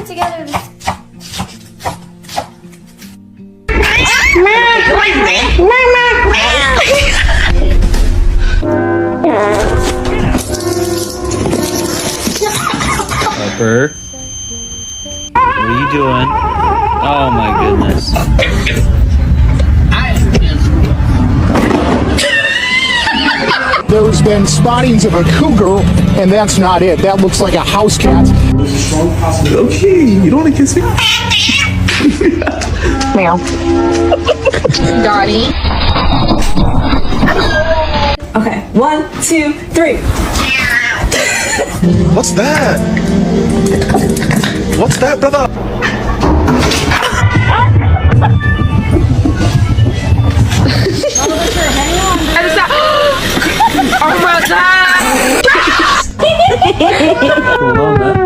it together. Harper, what are you doing? Oh my goodness. There's been spottings of a cougar, and that's not it. That looks like a house cat. Okay, you don't want to kiss me? Meow. Dottie. Okay, 1, 2, 3. What's that? What's that, brother? Hold on, man.